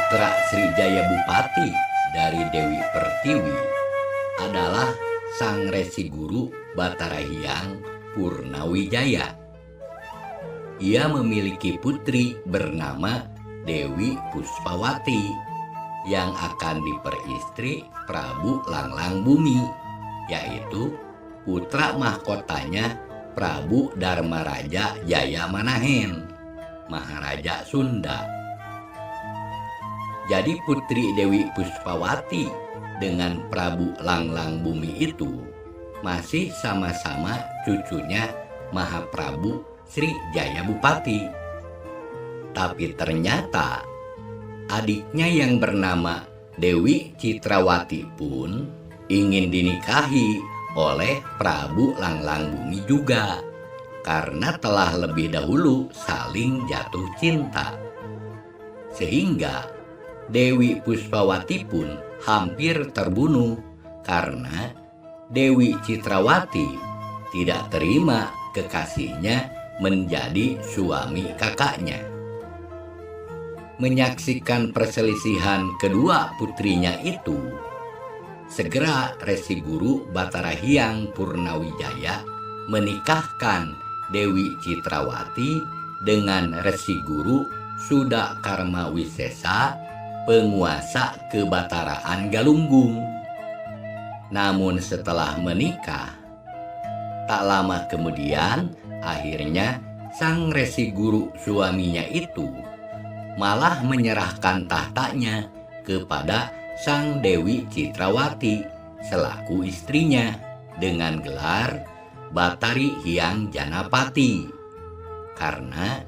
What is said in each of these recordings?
putra Srijaya Bupati dari Dewi Pertiwi adalah Sang Resi Guru Batara Hyang Purnawijaya. Ia memiliki putri bernama Dewi Puspawati yang akan diperistri Prabu Langlang Bumi, yaitu putra mahkotanya Prabu Dharmaraja Jaya Manahen, Maharaja Sunda. Jadi putri Dewi Puspawati dengan Prabu Langlang Bumi itu masih sama-sama cucunya Mahaprabu Srijaya Bupati. Tapi ternyata adiknya yang bernama Dewi Citrawati pun ingin dinikahi oleh Prabu Langlang Bumi juga, karena telah lebih dahulu saling jatuh cinta. Sehingga Dewi Puspawati pun hampir terbunuh karena Dewi Citrawati tidak terima kekasihnya menjadi suami kakaknya. Menyaksikan perselisihan kedua putrinya itu, segera Resi Guru Batara Hyang Purnawijaya menikahkan Dewi Citrawati dengan Resi Guru Suda Karma Wisesa, penguasa kebataraan Galunggung. Namun setelah menikah, tak lama kemudian akhirnya Sang Resi Guru suaminya itu malah menyerahkan tahtanya kepada Sang Dewi Citrawati selaku istrinya dengan gelar Batari Hyang Janapati, karena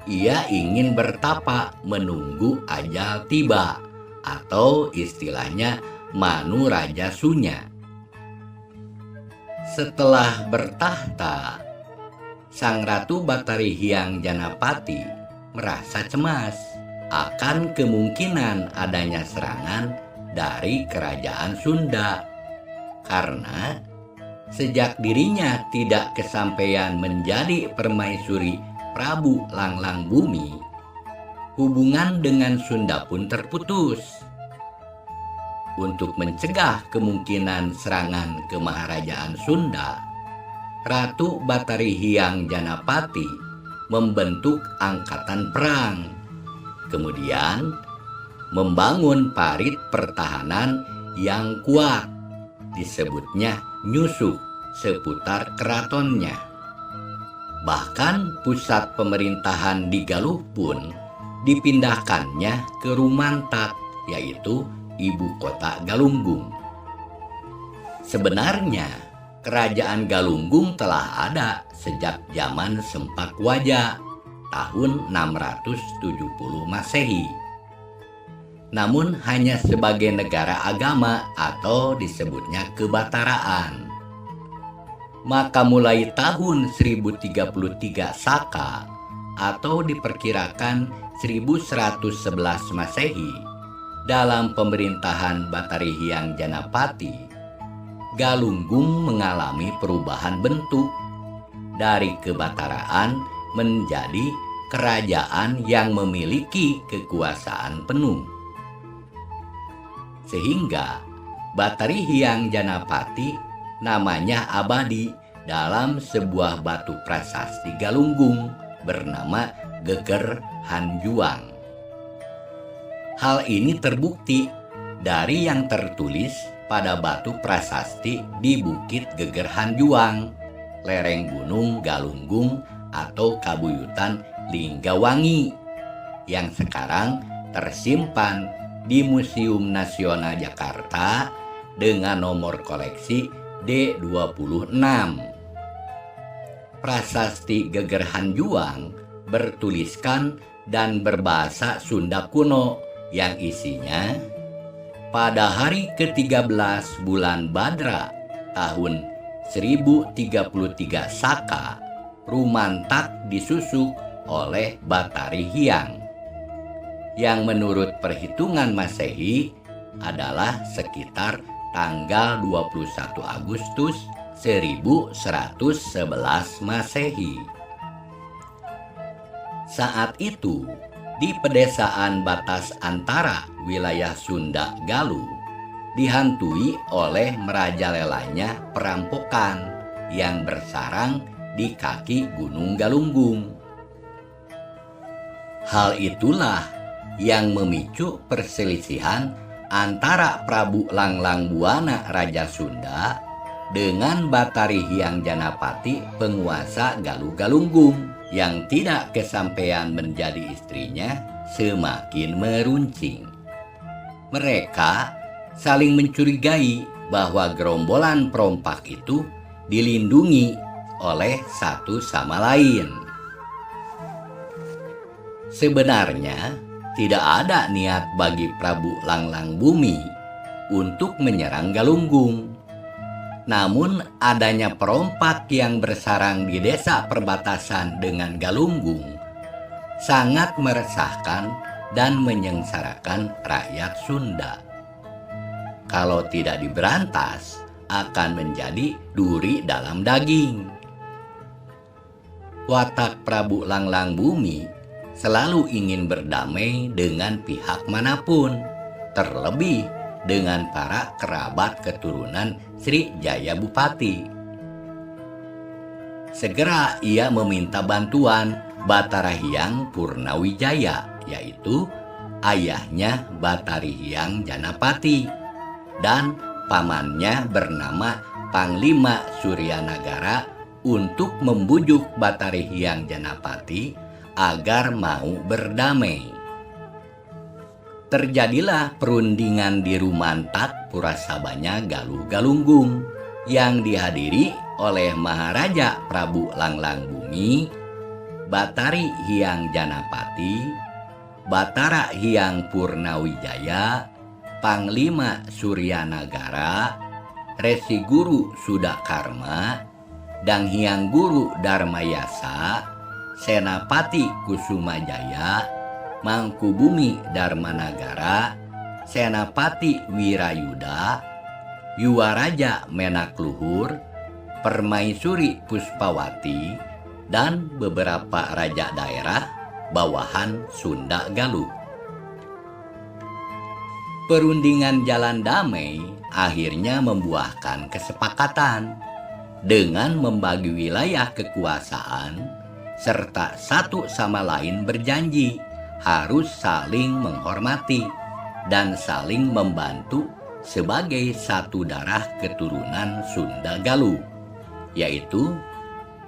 ia ingin bertapa menunggu ajal tiba, atau istilahnya Manu Raja Sunya. Setelah bertahta, Sang Ratu Batari Hyang Janapati merasa cemas akan kemungkinan adanya serangan dari kerajaan Sunda, karena sejak dirinya tidak kesampaian menjadi permaisuri Prabu Langlang Bumi, hubungan dengan Sunda pun terputus. Untuk mencegah kemungkinan serangan ke Maharajaan Sunda, Ratu Batari Hyang Janapati membentuk angkatan perang, kemudian membangun parit pertahanan yang kuat, disebutnya nyusuk, seputar keratonnya. Bahkan pusat pemerintahan di Galuh pun dipindahkannya ke Rumantak, yaitu ibu kota Galunggung. Sebenarnya kerajaan Galunggung telah ada sejak zaman Sempakwaja tahun 670 Masehi. Namun hanya sebagai negara agama atau disebutnya kebataraan. Maka mulai tahun 1033 Saka atau diperkirakan 1111 Masehi, dalam pemerintahan Batari Hyang Janapati, Galunggung mengalami perubahan bentuk dari kebataraan menjadi kerajaan yang memiliki kekuasaan penuh. Sehingga Batari Hyang Janapati namanya abadi dalam sebuah batu prasasti Galunggung bernama Geger Hanjuang. Hal ini terbukti dari yang tertulis pada batu prasasti di Bukit Geger Hanjuang, lereng Gunung Galunggung atau Kabuyutan Linggawangi, yang sekarang tersimpan di Museum Nasional Jakarta dengan nomor koleksi D26. Prasasti Geger Hanjuang bertuliskan dan berbahasa Sunda kuno yang isinya, pada hari ke-13 bulan Badra tahun 1033 Saka, Rumantak disusuk oleh Batari Hyang, yang menurut perhitungan Masehi adalah sekitar tanggal 21 Agustus 1111 Masehi. Saat itu di pedesaan batas antara wilayah Sunda Galuh dihantui oleh merajalelanya perampokan yang bersarang di kaki Gunung Galunggung. Hal itulah yang memicu perselisihan antara Prabu Langlang Buana Raja Sunda dengan Batari Hyang Janapati penguasa Galuh Galunggung yang tidak kesampaian menjadi istrinya semakin meruncing. Mereka saling mencurigai bahwa gerombolan perompak itu dilindungi oleh satu sama lain. Sebenarnya tidak ada niat bagi Prabu Langlang Bumi untuk menyerang Galunggung. Namun adanya perompak yang bersarang di desa perbatasan dengan Galunggung sangat meresahkan dan menyengsarakan rakyat Sunda. Kalau tidak diberantas, akan menjadi duri dalam daging. Watak Prabu Langlang Bumi selalu ingin berdamai dengan pihak manapun, terlebih dengan para kerabat keturunan Sri Jaya Bupati. Segera ia meminta bantuan Batara Hyang Purnawijaya, yaitu ayahnya Batari Hyang Janapati, dan pamannya bernama Panglima Suryanagara untuk membujuk Batari Hyang Janapati agar mau berdamai. Terjadilah perundingan di Rumantak Purasabanya Galuh Galunggung yang dihadiri oleh Maharaja Prabu Langlang Bumi, Batari Hyang Janapati, Batara Hyang Purnawijaya, Panglima Suryanagara, Resi Guru Sudakarma, dan Hyang Guru Darmayasa, Senapati Kusumajaya, Mangkubumi Darmanagara, Senapati Wirayuda, Yuwaraja Menakluhur, Permaisuri Puspawati, dan beberapa raja daerah bawahan Sunda Galuh. Perundingan jalan damai akhirnya membuahkan kesepakatan dengan membagi wilayah kekuasaan serta satu sama lain berjanji harus saling menghormati dan saling membantu sebagai satu darah keturunan Sunda Galuh, yaitu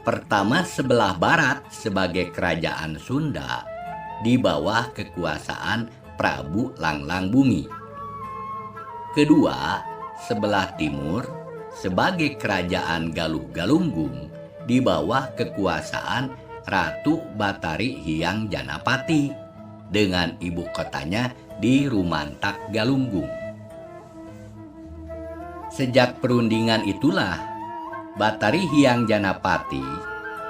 pertama sebelah barat sebagai kerajaan Sunda di bawah kekuasaan Prabu Langlang Bumi. Kedua, sebelah timur sebagai kerajaan Galuh Galunggung di bawah kekuasaan Ratu Batari Hyang Janapati dengan ibu kotanya di Rumantak Galunggung. Sejak perundingan itulah Batari Hyang Janapati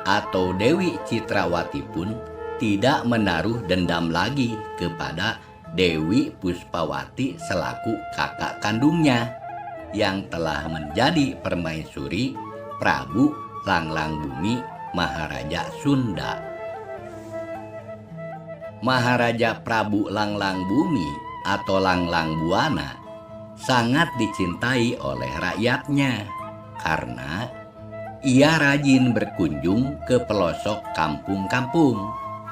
atau Dewi Citrawati pun tidak menaruh dendam lagi kepada Dewi Puspawati selaku kakak kandungnya yang telah menjadi permaisuri Prabu Langlang Bumi Maharaja Sunda. Maharaja Prabu Langlang Bumi atau Langlang Buana sangat dicintai oleh rakyatnya karena ia rajin berkunjung ke pelosok kampung-kampung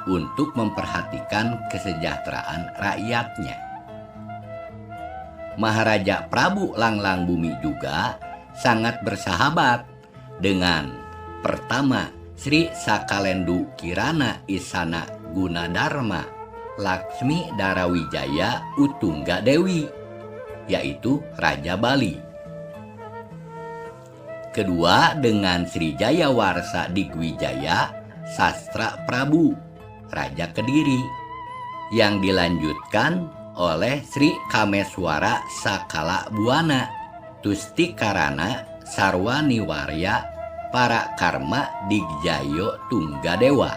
untuk memperhatikan kesejahteraan rakyatnya. Maharaja Prabu Langlang Bumi juga sangat bersahabat dengan pertama Sri Sakalendu Kirana Isana Gunadarma Laksmi Darawijaya Utungga Dewi, yaitu Raja Bali. Kedua dengan Sri Jayawarsa Digwijaya Sastra Prabu, Raja Kediri, yang dilanjutkan oleh Sri Kameswara Sakala Buana Tusti Karana Sarwaniwarya Para Karma Digjayo Tunggadewa.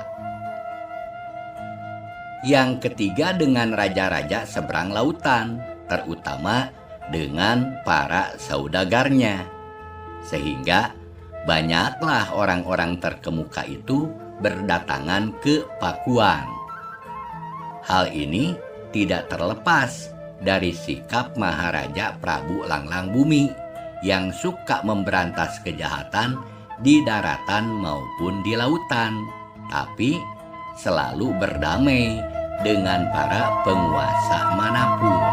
Yang ketiga dengan raja-raja seberang lautan, terutama dengan para saudagarnya, sehingga banyaklah orang-orang terkemuka itu berdatangan ke Pakuan. Hal ini tidak terlepas dari sikap Maharaja Prabu Langlang Bumi yang suka memberantas kejahatan di daratan maupun di lautan, tapi selalu berdamai dengan para penguasa manapun.